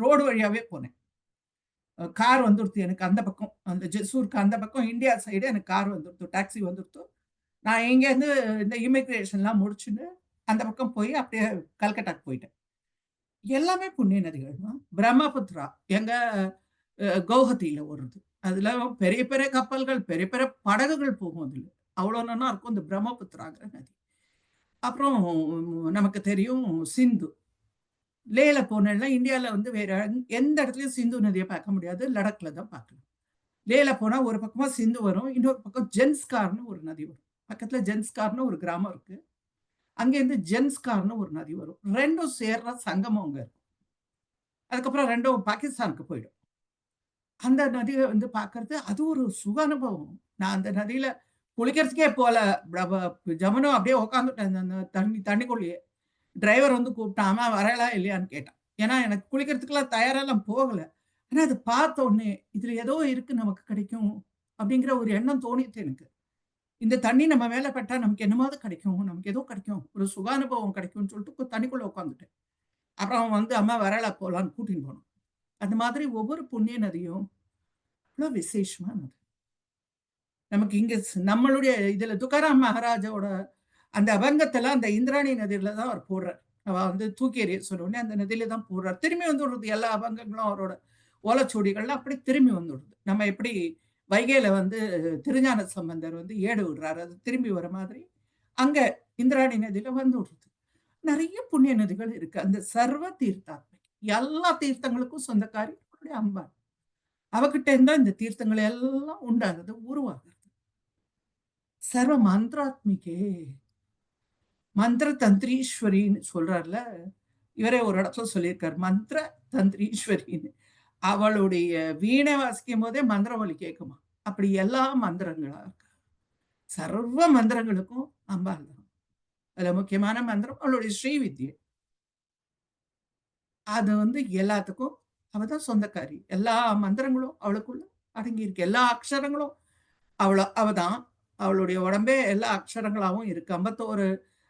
ரோடு வழியாவே போனேன். கார் வந்துடுத்து எனக்கு அந்த பக்கம், அந்த ஜெசூருக்கு அந்த பக்கம் இந்தியா சைடு எனக்கு கார் வந்துடுத்து, டாக்ஸி வந்துடுத்து. நான் இங்கேருந்து இந்த இமிக்ரேஷன்லாம் முடிச்சுன்னு அந்த பக்கம் போய் அப்படியே கல்கட்டாக்கு போயிட்டேன். எல்லாமே புண்ணிய நதிகள் தான். பிரம்மபுத்திரா எங்க கௌஹத்தியில ஓடுறது. அதுல பெரிய பெரிய கப்பல்கள், பெரிய பெரிய படகுகள் போகும் அதுல. அவ்வளோ நல்லா இருக்கும் இந்த பிரம்மபுத்திராங்கிற நதி. அப்புறம் நமக்கு தெரியும் சிந்து. லேல போனேன்னா இந்தியால வந்து வேற எந்த இடத்துலயும் சிந்து நதியை பார்க்க முடியாது. லடாக்ல தான் பார்க்கலாம். லேல போனா ஒரு பக்கமா சிந்து வரும், இன்னொரு பக்கம் ஜென்ஸ்கார்னு ஒரு நதி வரும். பக்கத்துல ஜென்ஸ்கார்னு ஒரு கிராமம் இருக்கு. அங்கேருந்து ஜென்ஸ்கார்னு ஒரு நதி வரும். ரெண்டும் சேர்ற சங்கமம் அங்க இருக்கும். அதுக்கப்புறம் ரெண்டும் பாகிஸ்தானுக்கு போயிடும். அந்த நதியை வந்து பார்க்கறது அது ஒரு சுக அனுபவம். நான் அந்த நதியில குளிக்கிறதுக்கே போல. ஜமனும் அப்படியே உட்காந்துட்டேன் அந்த தண்ணிக்குள்ளேயே. டிரைவர் வந்து கூப்பிட்டான், "அம்மா வரலா இல்லையான்னு" கேட்டான். ஏன்னா எனக்கு குளிக்கிறதுக்கெல்லாம் தயாரெல்லாம் போகல. ஆனா அது பார்த்த உடனே இதுல ஏதோ இருக்கு நமக்கு கிடைக்கும் அப்படிங்கிற ஒரு எண்ணம் தோணித்து எனக்கு. இந்த தண்ணி நம்ம மேல பட்டா நமக்கு என்னமாவது கிடைக்கும், நமக்கு ஏதோ கிடைக்கும், ஒரு சுகானுபவம் கிடைக்கும்னு சொல்லிட்டு தண்ணிக்குள்ள உட்காந்துட்டேன். அப்புறம் வந்து அம்மா வரலா போலான்னு கூட்டின்னு போனோம். அந்த மாதிரி ஒவ்வொரு புண்ணிய நதியும் அவ்வளோ விசேஷமானது. நமக்கு இங்க நம்மளுடைய இதுல துக்காராம் மகாராஜாவோட அந்த அபங்கத்துல அந்த இந்திராணி நதியில தான் அவர் போடுறார். அவ வந்து தூக்கி எறிய சொன்ன உடனே அந்த நதியில தான் போடுறார். திரும்பி வந்து விடுறது எல்லா அபங்கங்களும் அவரோட ஓலைச்சுவடிகள்லாம் அப்படி திரும்பி வந்து விடுது. நம்ம எப்படி வைகையில வந்து திருஞான சம்பந்தர் வந்து ஏடு விடுறாரு, அது திரும்பி வர மாதிரி அங்க இந்திராணி நதியில வந்து விடுறது. நிறைய புண்ணிய நதிகள் இருக்கு. அந்த சர்வ தீர்த்தாத்மை எல்லா தீர்த்தங்களுக்கும் சொந்தக்காரி அம்பாள். அவகிட்ட இருந்தா இந்த தீர்த்தங்கள் எல்லாம் உண்டாகுது, உருவாகுது. சர்வ மந்திராத்மிகே மந்திர தந்திரீஸ்வரின்னு சொல்றாருல, இவரே ஒரு இடத்துல சொல்லியிருக்காரு, மந்திர தந்திரீஸ்வரின்னு. அவளுடைய வீணை வாசிக்கும் போதே மந்திர ஒலி கேட்குமா. அப்படி எல்லா மந்திரங்களா இருக்கு. சர்வ மந்திரங்களுக்கும் அம்பாள் தான். அதுல முக்கியமான மந்திரம் அவளுடைய ஸ்ரீவித்யை. அது வந்து எல்லாத்துக்கும் அவதான் சொந்தக்காரி. எல்லா மந்திரங்களும் அவளுக்குள்ள அடங்கி இருக்கு. எல்லா அக்ஷரங்களும் அவதான். அவளுடைய உடம்பே எல்லா அக்ஷரங்களாவும் இருக்கு. 51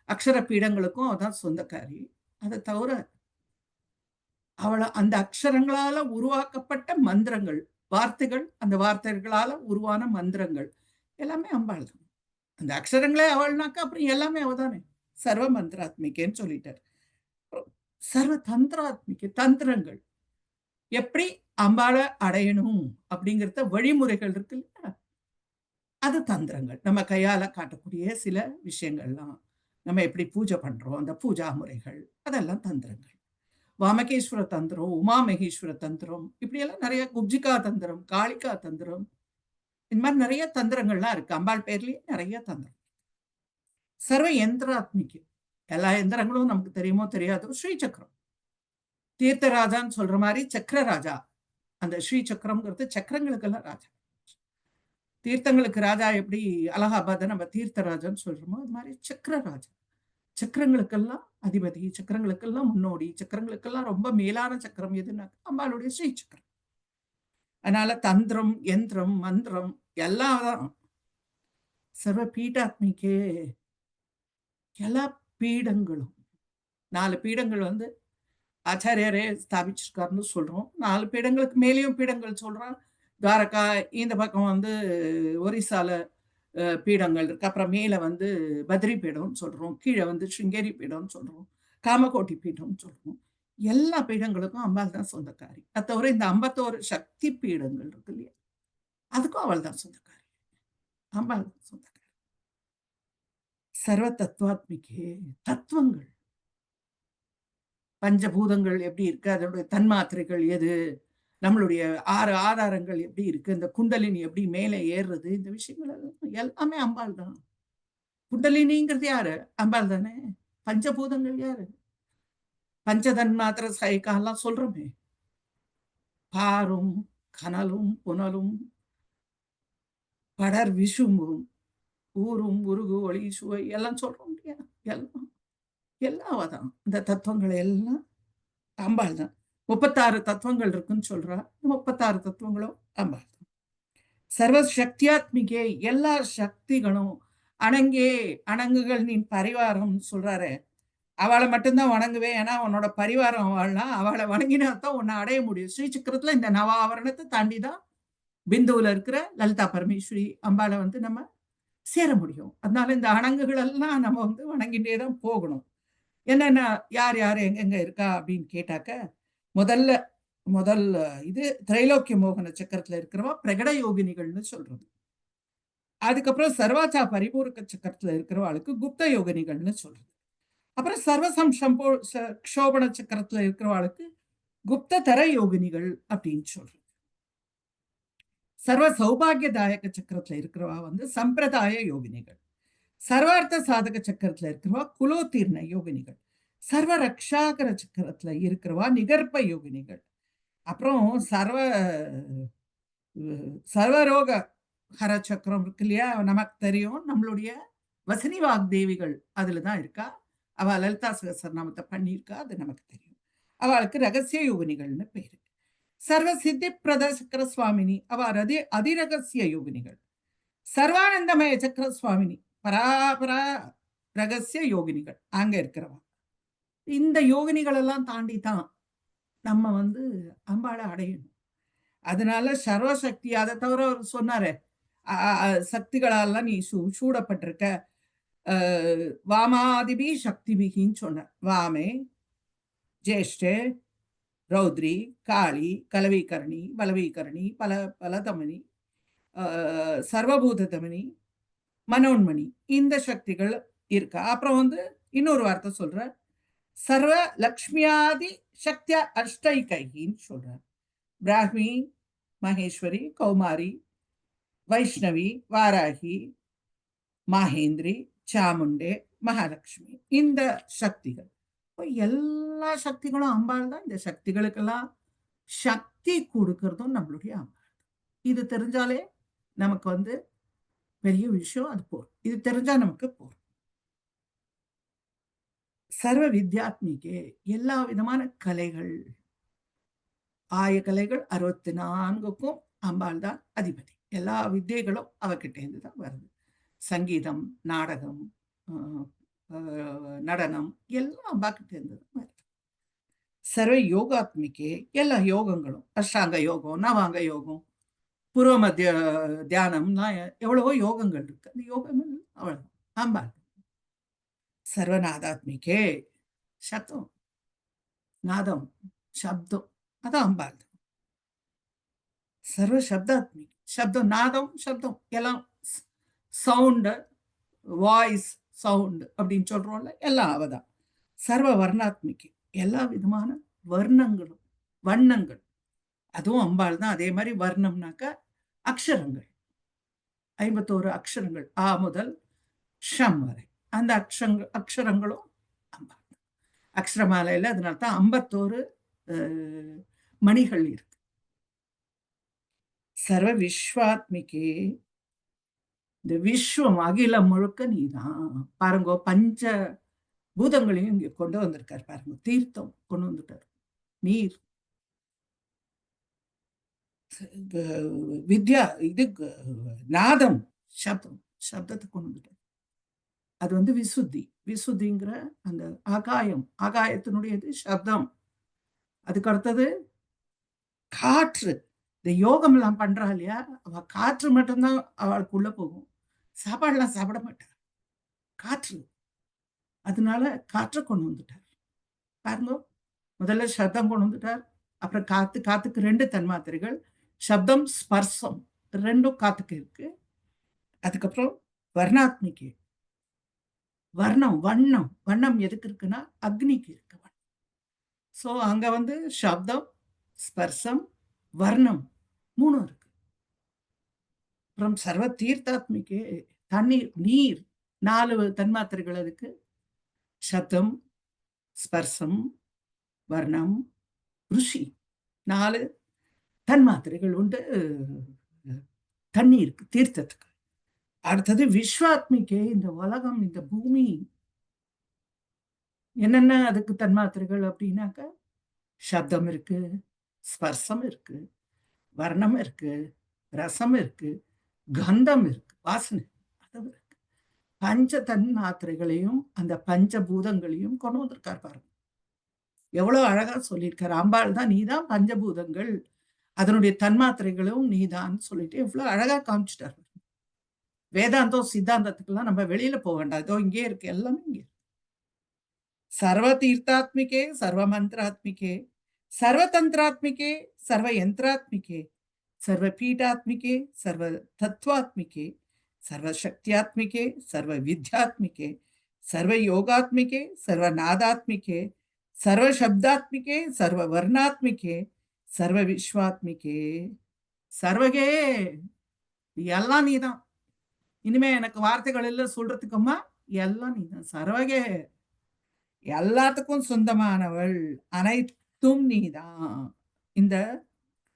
அக்ஷர பீடங்களுக்கும் அவதான் சொந்தக்காரி. அதை தவிர அவள அந்த அக்ஷரங்களால உருவாக்கப்பட்ட மந்திரங்கள், வார்த்தைகள், அந்த வார்த்தைகளால உருவான மந்திரங்கள் எல்லாமே அம்பாள் தான். அந்த அக்ஷரங்களே அவள்னாக்கா அப்புறம் எல்லாமே அவதானே. சர்வ மந்திராத்மிகேன்னு சொல்லிட்டார். சர்வ தந்திராத்மிகே தந்திரங்கள் எப்படி அம்பாள அடையணும் அப்படிங்கிறத வழிமுறைகள் இருக்கு இல்லையா, அது தந்திரங்கள். நம்ம கையால காட்டக்கூடிய சில விஷயங்கள்லாம், நம்ம எப்படி பூஜை பண்றோம், அந்த பூஜா முறைகள், அதெல்லாம் தந்திரங்கள். வாமகேஸ்வர தந்திரம், உமா மகேஸ்வர தந்திரம், இப்படி எல்லாம் நிறைய, குப்ஜிகா தந்திரம், காளிகா தந்திரம், இந்த மாதிரி நிறைய தந்திரங்கள்லாம் இருக்கு. அம்பாள் பேர்லயே நிறைய தந்திரம். சர்வ யந்திராத்மிக்கு எல்லா எந்திரங்களும் நமக்கு தெரியுமோ தெரியாதோ, ஸ்ரீ சக்கரம் தீர்த்தராஜான்னு சொல்ற மாதிரி சக்கர ராஜா. அந்த ஸ்ரீ சக்கரம்ங்கிறது சக்கரங்களுக்கெல்லாம் ராஜா. தீர்த்தங்களுக்கு ராஜா எப்படி அலகாபாத நம்ம தீர்த்தராஜான்னு சொல்றோமோ, அது மாதிரி சக்கர ராஜா. சக்கரங்களுக்கெல்லாம் அதிபதி, சக்கரங்களுக்கெல்லாம் முன்னோடி, சக்கரங்களுக்கெல்லாம் ரொம்ப மேலான சக்கரம் எதுனா அம்பாளுடைய ஸ்ரீ சக்கரம். அதனால தந்திரம், யந்திரம், மந்திரம் எல்லாம் தான். சர்வ பீடாத்மிக்கே எல்லா பீடங்களும் 4 பீடங்கள் வந்து ஆச்சாரியரே ஸ்தாபிச்சிருக்காருன்னு சொல்றோம். 4 பீடங்களுக்கு மேலேயும் பீடங்கள் சொல்றோம். துவாரகா, இந்த பக்கம் வந்து ஒரிசால பீடங்கள் இருக்கு. அப்புறம் மேல வந்து பத்ரி பீடம்னு சொல்றோம், கீழே வந்து ஸ்ருங்கேரி பீடம்னு சொல்றோம், காமகோட்டி பீடம்னு சொல்றோம். எல்லா பீடங்களுக்கும் அம்பாள் தான் சொந்தக்காரி. அது தவிர இந்த 51 சக்தி பீடங்கள் இருக்கு இல்லையா, அதுக்கும் அவள் தான் சொந்தக்காரி. அம்பாள் தான் சொந்தக்காரி. சர்வ தத்துவாத்மிகே தத்துவங்கள், பஞ்சபூதங்கள் எப்படி இருக்கு, அதனுடைய தன்மாத்திரைகள் எது, நம்மளுடைய 6 ஆதாரங்கள் எப்படி இருக்கு, இந்த குண்டலினி எப்படி மேலே ஏறுறது, இந்த விஷயங்கள் எல்லாமே அம்பாள் தான். குண்டலினிங்கிறது யாரு? அம்பாள் தானே. பஞ்சபூதங்கள் யாரு? பஞ்சதன்மாத்திர சைக்காலாம் சொல்றோமே, பாரும் கனலும் புனலும் படர் விஷும்பும் ஊரும் உருகு ஒளி சுவை எல்லாம் சொல்றோம் இல்லையா, எல்லாம் எல்லாம் அவதான். இந்த தத்துவங்கள் எல்லாம் அம்பாள் தான். 36 தத்துவங்கள் இருக்குன்னு சொல்றா. 36 தத்துவங்களும் அம்பாள் தான். சர்வ சக்தியாத்மிகே எல்லா சக்திகளும் அணங்கே அணங்குகள் நீ பரிவாரம் சொல்றாரு. அவளை மட்டும்தான் வணங்குவேன், ஏன்னா உன்னோட பரிவாரம் அவள்னா, அவளை வணங்கினா தான் உன்னை அடைய முடியும். ஸ்ரீ சக்கரத்துல இந்த நவாவரணத்தை தாண்டிதான் பிந்துவுல இருக்கிற லலிதா பரமேஸ்வரி அம்பாளை வந்து நம்ம சேர முடியும். அதனால இந்த அணங்குகள் எல்லாம் நம்ம வந்து வணங்கிட்டே தான் போகணும். என்னென்ன யார் யார் எங்கெங்க இருக்கா அப்படின்னு கேட்டாக்க முதல் இது திரைலோக்கிய மோகன சக்கரத்துல இருக்கிறவா பிரகட யோகினிகள்னு சொல்றது. அதுக்கப்புறம் சர்வாச்சா பரிபூரக சக்கரத்துல இருக்கிறவாளுக்கு குப்த யோகினிகள்னு சொல்றது. அப்புறம் க்ஷோபண சக்கரத்துல இருக்கிறவாளுக்கு குப்த தர யோகினிகள் அப்படின்னு சொல்றது. சர்வ சௌபாகியதாயக சக்கரத்துல இருக்கிறவா வந்து சம்பிரதாய யோகினிகள். சர்வார்த்த சாதக சக்கரத்துல இருக்கிறவா குலோத்தீர்ண யோகினிகள். சர்வ ரக்ஷாகர சக்கரத்துல இருக்கிறவா நிகர்ப்ப யோகினிகள். அப்புறம் சர்வரோக ஹர சக்கரம் இருக்கு இல்லையா, நமக்கு தெரியும். நம்மளுடைய வசனி வாக்தேவிகள் அதுலதான் இருக்கா. அவ லலிதா சகஸ்ரநாமத்தை பண்ணியிருக்கா, அது நமக்கு தெரியும். அவளுக்கு ரகசிய யோகினிகள்னு பேரு. சர்வ சித்தி பிரத சக்கர சுவாமினி அவ அதிரகசிய யோகினிகள். சர்வானந்தமய சக்கர சுவாமினி பராபரா ரகசிய யோகினிகள் அங்க இருக்கிறவா. இந்த யோகினிகள் எல்லாம் தாண்டி தான் நம்ம வந்து அம்பாளை அடையணும். அதனால சர்வசக்தி, அதை தவிர அவர் சொன்னாரு சக்திகளெல்லாம் நீ சூடப்பட்டிருக்க, வாமாதிபி சக்திபிகின்னு சொன்னார். வாமே, ஜேஷ்டே, ரௌத்ரி, காளி, கலவீகரணி, பலவீகரணி, பலதமனி, சர்வபூத தமனி, மனோன்மணி, இந்த சக்திகள் இருக்கா. அப்புறம் வந்து இன்னொரு வார்த்தை சொல்ற, சர்வ லக்ஷ்மியாதி சக்திய அஷ்டைகைன்னு சொல்ற. பிராஹ்மி, மகேஸ்வரி, கௌமாரி, வைஷ்ணவி, வாராகி, மாஹேந்திரி, சாமுண்டே, மகாலட்சுமி, இந்த சக்திகள். எல்லா சக்திகளும் அம்பாள் தான். இந்த சக்திகளுக்கெல்லாம் சக்தி கொடுக்கறதும் நம்மளுடைய அம்பாள். இது தெரிஞ்சாலே நமக்கு வந்து பெரிய விஷயம். அது போறோம், இது தெரிஞ்சா நமக்கு போறோம். சர்வ வித்யாத்மிகே, எல்லா விதமான கலைகள், கலைகள் 64க்கும் அம்பாள் தான் அதிபதி. எல்லா வித்தியைகளும் அவகிட்ட இருந்து தான் வருது. சங்கீதம், நாடகம், நடனம் எல்லாம் அம்பாக்கிட்ட இருந்து தான் வருது. சர்வ யோகாத்மிக்கே, எல்லா யோகங்களும், அஷ்டாங்க யோகம், நவாங்க யோகம், பூர்வ மத்திய தியானம்னா எவ்வளவோ யோகங்கள் இருக்கு. அந்த யோகங்கள் அவ்வளவு அம்பாள். சர்வநாதாத்மிக்கே, சத்தம், நாதம், சப்தம், அதான் அம்பாள். சர்வ சப்தாத்மிக், சப்தம், நாதம், சப்தம் எல்லாம் சவுண்டு, வாய்ஸ் சவுண்டு அப்படின்னு சொல்றோம்ல, எல்லாம் அவதான். சர்வ வர்ணாத்மிக்கு, எல்லா விதமான வர்ணங்களும் வண்ணங்கள், அதுவும் அம்பாள் தான். அதே மாதிரி வர்ணம்னாக்க அக்ஷரங்கள், 51 அக்ஷரங்கள், ஆ முதல் ஷம் வரை, அந்த அக்ஷரங்களும் அம்பாள் தான். அக்ஷரமாலையில அதனால்தான் 51 மணிகள் இருக்கு. சர்வ விஸ்வாத்மிகே, இந்த விஸ்வம் அகிலம் முழுக்க நீதான். பாருங்க, பஞ்ச பூதங்களையும் இங்க கொண்டு வந்திருக்காரு பாருங்க. தீர்த்தம் கொண்டு வந்துட்டார், நீர், வித்யா, இது நாதம், சப்தம், சப்தத்தை கொண்டு வந்துட்டார். அது வந்து விசுத்தி, விசுத்திங்கிற அந்த ஆகாயத்தினுடையது சப்தம். அதுக்கு அடுத்தது காற்று. இந்த யோகம் எல்லாம் பண்றா இல்லையா, அவ காற்று மட்டும்தான் அவளுக்குள்ள போகும். சாப்பாடுலாம் சாப்பிட மாட்டார், காற்று. அதனால காற்றை கொண்டு வந்துட்டார் பாருங்க. முதல்ல சப்தம் கொண்டு வந்துட்டார், அப்புறம் காத்துக்கு 2 தன்மாத்திரைகள், சப்தம், ஸ்பர்சம், ரெண்டும் காத்துக்கு இருக்கு. அதுக்கப்புறம் வர்ணாத்மிக்கு, வர்ணம், வண்ணம் எதுக்கு இருக்குன்னா அக்னிக்கு இருக்கு வண்ணம். சோ அங்க வந்து சப்தம், ஸ்பர்சம், வர்ணம் 3 இருக்கு. அப்புறம் சர்வ தீர்த்தாத்மிக்கு, தண்ணீர், நீர், 4 தன்மாத்திரைகள் அதுக்கு. சப்தம், ஸ்பர்சம், வர்ணம், ருஷி, 4 தன்மாத்திரைகள் உண்டு தண்ணீருக்கு, தீர்த்தத்துக்கு. அடுத்தது விஸ்வாத்மிக்கே, இந்த உலகம், இந்த பூமி, என்னென்ன அதுக்கு தன்மாத்திரைகள் அப்படின்னாக்க சப்தம் இருக்கு, ஸ்பர்சம் இருக்கு, வர்ணம் இருக்கு, ரசம் இருக்கு, கந்தம் இருக்கு, வாசனை, அது இருக்கு. பஞ்ச தன்மாத்திரைகளையும் அந்த பஞ்சபூதங்களையும் கொண்டு வந்திருக்கார் பாருங்க. எவ்வளவு அழகா சொல்லியிருக்காரு. அம்பாள் தான், நீதான் பஞ்சபூதங்கள், அதனுடைய தன்மாத்திரைகளும் நீதான் சொல்லிட்டு எவ்வளவு அழகா காமிச்சிட்டாரு. வேதாந்தம் சித்தாந்தத்துக்கெல்லாம் நம்ம வெளியில போக வேண்டாம், இதோ இங்கே இருக்கு, எல்லாமே இங்கே. सर्वतीर्थात्मिके सर्वमन्त्रात्मिके सर्वतन्त्रात्मिके सर्वयन्त्रात्मिके सर्वपीठात्मिके सर्वतत्त्वात्मिके सर्वशक्त्यात्मिके सर्वविद्यात्मिके सर्वयोगात्मिके सर्वनादात्मिके सर्वशब्दात्मिके सर्ववर्णात्मिके सर्वविश्वात्मिके சர்வகே எல்லாம் நீதான். இனிமே எனக்கு வார்த்தைகள் எல்லாம் சொல்றதுக்குமா எல்லாம் நீதான். சர்வகே எல்லாத்துக்கும் சொந்தமானவள், அனைத்தும் நீதான். இந்த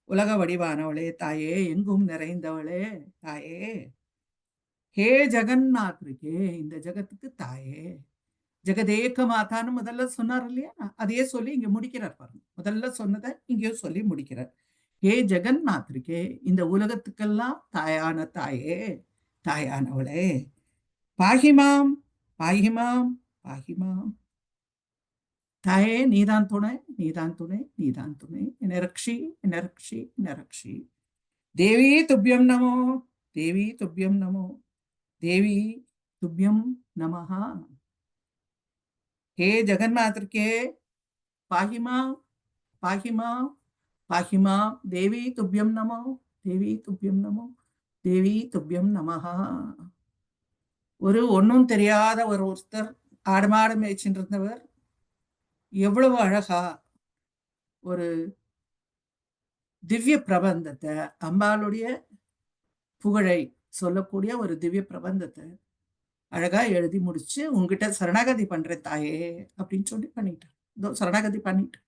உலக வடிவானவளே தாயே, எங்கும் நிறைந்தவளே தாயே, ஹே ஜெகன்நாத்ரிகே, இந்த ஜெகத்துக்கு தாயே. ஜெகதேக மாதான்னு முதல்ல சொன்னார் இல்லையா, அதையே சொல்லி இங்க முடிக்கிறார் பாருங்க. முதல்ல சொன்னதை இங்கேயும் சொல்லி முடிக்கிறார். ஹே ஜெகன்நாத்ரிகே, இந்த உலகத்துக்கெல்லாம் தாயான தாயே, தாயானவளே, பாகிமாம் பாகிமாம் பாகிமாம், தாயே நீதான் துணை, நீதான் துணை, நீதான் துணை, என்னை ரக்ஷி, என்னை ரக்ஷி, என்னை ரக்ஷி. தேவி துப்யம் நமோ, தேவி துப்யம் நமோ, தேவி துப்யம் நமஹா. हे जगन्नाथर्के पाहिमा पाहिमा पाहिमा, देवी तुभ्यं नमो, देवी तुभ्यं नमो, देवी तुभ्यं नमः. ஒரு ஒன்றும் தெரியாத ஒருத்தர் ஆடு மாடு மேய்ச்சிட்டு இருந்தவர் எவ்வளவு அழகா ஒரு திவ்ய பிரபந்தத்தை, அம்பாளுடைய புகழை சொல்லக்கூடிய ஒரு திவ்ய பிரபந்தத்தை அழகா எழுதி முடிச்சு, உங்ககிட்ட சரணாகதி பண்றேன் தாயே அப்படின்னு சொல்லி பண்ணிட்டேன். இதோ சரணாகதி பண்ணிட்டேன்.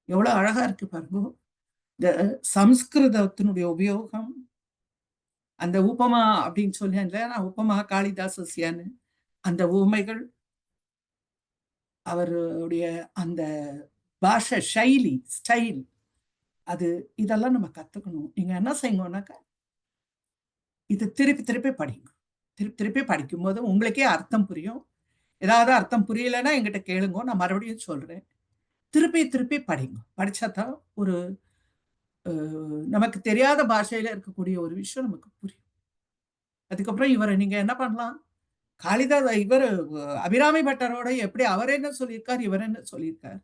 எவ்வளவு அழகா இருக்கு பாருங்க. இந்த சம்ஸ்கிருதத்தினுடைய உபயோகம், அந்த உபமா அப்படின்னு சொல்லி, நான் உபமா காளிதாசஸ்யான்னு, அந்த ஊமைகள், அவருடைய அந்த பாஷை சைலி, ஸ்டைல், அது இதெல்லாம் நம்ம கத்துக்கணும். நீங்க என்ன செய்யுங்கன்னாக்கா, இது திருப்பி திருப்பி படிங்க. திருப்பி திருப்பி படிக்கும் போது உங்களுக்கே அர்த்தம் புரியும். ஏதாவது அர்த்தம் புரியலைன்னா என்கிட்ட கேளுங்க, நான் மறுபடியும் சொல்றேன். திருப்பி திருப்பி படிங்க. படிச்சாதான் ஒரு நமக்கு தெரியாத பாஷையில இருக்கக்கூடிய ஒரு விஷயம் நமக்கு புரியும். அதுக்கப்புறம் இவரை நீங்க என்ன பண்ணலாம், காளிதாஸ் இவர் அபிராமி பட்டரோட எப்படி அவர் என்ன சொல்லியிருக்கார், இவர் என்ன சொல்லியிருக்கார்,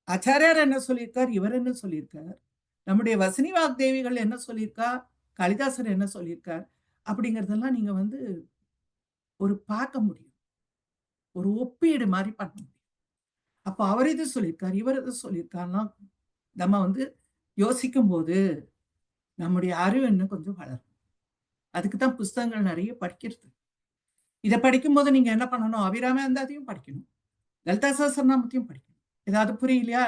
ஆச்சாரியார் என்ன சொல்லியிருக்கார், இவர் என்ன சொல்லியிருக்கார், நம்முடைய வசனி வாக்தேவிகள் என்ன சொல்லியிருக்கா, காளிதாசர் என்ன சொல்லியிருக்கார், அப்படிங்கிறதெல்லாம் நீங்க வந்து ஒரு பார்க்க முடியும், ஒரு ஒப்பீடு மாதிரி பண்ண முடியும். அப்போ அவர் இது சொல்லியிருக்கார், இவர் இது சொல்லியிருக்காருன்னா நம்ம வந்து யோசிக்கும் போது நம்முடைய அறிவு இன்னும் கொஞ்சம் வளரும். அதுக்குதான் புஸ்தகங்கள் நிறைய படிக்கிறது. இதை படிக்கும் போது நீங்க என்ன பண்ணணும், அபிராமி அந்தாதியும் படிக்கணும், லலிதா சஹஸ்ரநாமத்தையும் படிக்கணும். ஏதாவது புரியலையா,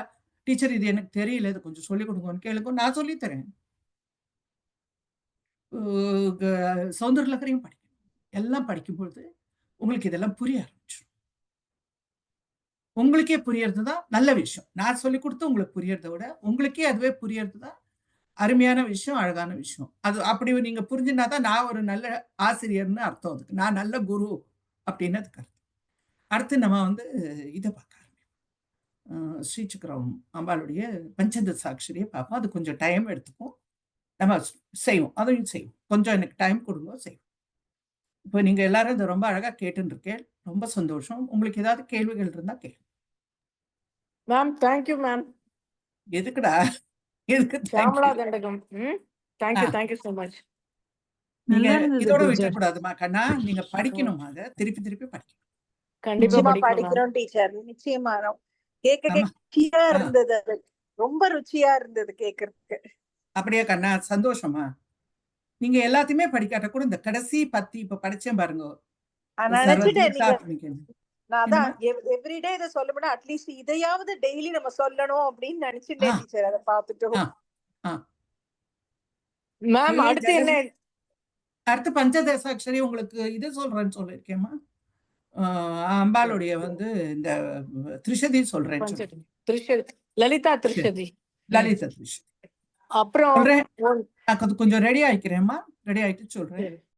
டீச்சர் இது எனக்கு தெரியல, இது கொஞ்சம் சொல்லிக் கொடுங்கன்னு கேளுங்க, நான் சொல்லித்தரேன். சௌந்தரலகரையும் படிக்கணும். எல்லாம் படிக்கும்போது உங்களுக்கு இதெல்லாம் புரிய ஆரம்பிச்சிடும். உங்களுக்கே புரியறது தான் நல்ல விஷயம். நான் சொல்லி கொடுத்து உங்களுக்கு புரியறதை விட உங்களுக்கே அதுவே புரியறது தான் அருமையான விஷயம், அழகான விஷயம். அது அப்படி நீங்க புரிஞ்சுனாதான் நான் ஒரு நல்ல ஆசிரியர்னு அர்த்தம். அதுக்கு நான் நல்ல குரு அப்படின்னு அதுக்கு அர்த்தம். அடுத்து நம்ம வந்து இதை பார்க்க ஆரம்பிப்போம். ஸ்ரீசக்கரம் அம்பாளுடைய பஞ்சதசாட்சரியை பார்ப்போம். அது கொஞ்சம் டைம் எடுத்துக்கும், நம்ம செய்வோம், அதையும் செய்வோம். கொஞ்சம் எனக்கு டைம் கொடுங்க, செய்வோம். இப்போ நீங்க எல்லாரும் இதை ரொம்ப அழகா கேட்டுன்னு இருக்கேன், ரொம்ப சந்தோஷம். உங்களுக்கு ஏதாவது கேள்விகள் இருந்தா கேள்வி.
Ma'am thank you ma'am.
எதுக்குடா, எதுக்கு
Shyamala Dandakam. Thank you thank you so much.
நீங்க இதோட விட்டுக்கூடாதுமா கண்ணா, நீங்க படிக்கணும், அதை திருப்பி திருப்பி படிக்கணும்.
கண்டிப்பா
படிக்கிறோம் டீச்சர், நிச்சயமா. கேட்க ருச்சியா இருந்தது, ரொம்ப ருச்சியா இருந்தது கேட்கறதுக்கு.
அப்படியே கண்ணா, சந்தோஷமா. நீங்க எல்லாத்தையுமே படிக்காட்ட கூட இந்த கடைசி 10 இப்ப படிச்சேன் பாருங்க.
நான் தான் எவ்ரிடே இதை சொல்லப்பட அட்லீஸ்ட் இதையாவது டெய்லி நம்ம சொல்லணும் அப்படின்னு நினைச்சுட்டேன் டீச்சர். அதை பார்த்துட்டு
மேம் அடுத்து என்ன,
அடுத்து பஞ்சதசாட்சரி உங்களுக்கு இது சொல்றேன்னு சொல்லிருக்கேம்மா. அம்பாளுடைய வந்து இந்த திரிஷதி சொல்றேன்,
லலிதா திரிஷதி,
லலிதா திரிஷதி.
அப்புறம்
கொஞ்சம் ரெடி ஆயிக்கிறேம்மா, ரெடி ஆயிட்டு சொல்றேன்.